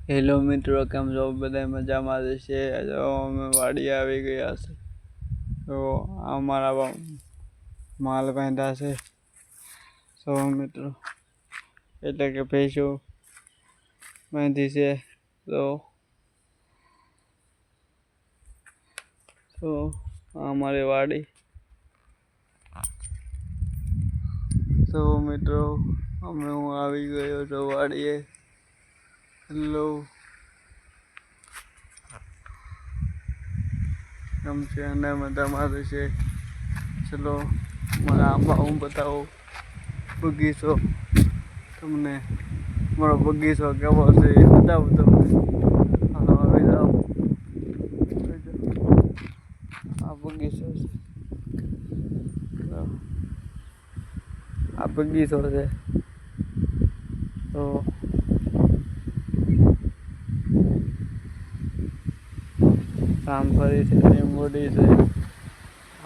Hello મિત્રો, કેમ છો? બધા મજામાં જ છે. અમે વાડી આવી ગયા છે. તો અમારા માલ બાંધ્યા છે. તો મિત્રો એટલે કે ભેંસો બાંધી છે. તો અમારી વાડી. તો મિત્રો હું આવી ગયો તો વાડીએ. હેલો, કેમ છે? અને મજામાં છે. ચલો મારા આંબા હું બતાવો બગીચો તમને. મારો બગીચો કેવો છે એ બતાવું તમને. હાલો આવી જાઓ. આ બગીચો છે. આ બગીચો છે. તો રામફળી છે, લીંબોડી છે,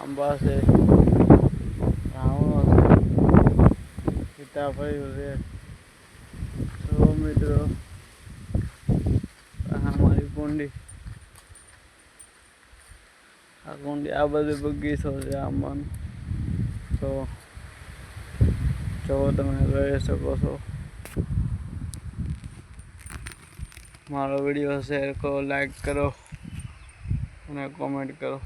આંબા છે, રાવણો છે, સીતાફળ છે. તો મિત્રો અમારી કુંડી, આ બધું બગીચો છે આંબાનો. તો જો તમે રહી શકો છો. મારો વિડીયો શેર કરો, લાઈક કરો અને કોમેન્ટ કરો.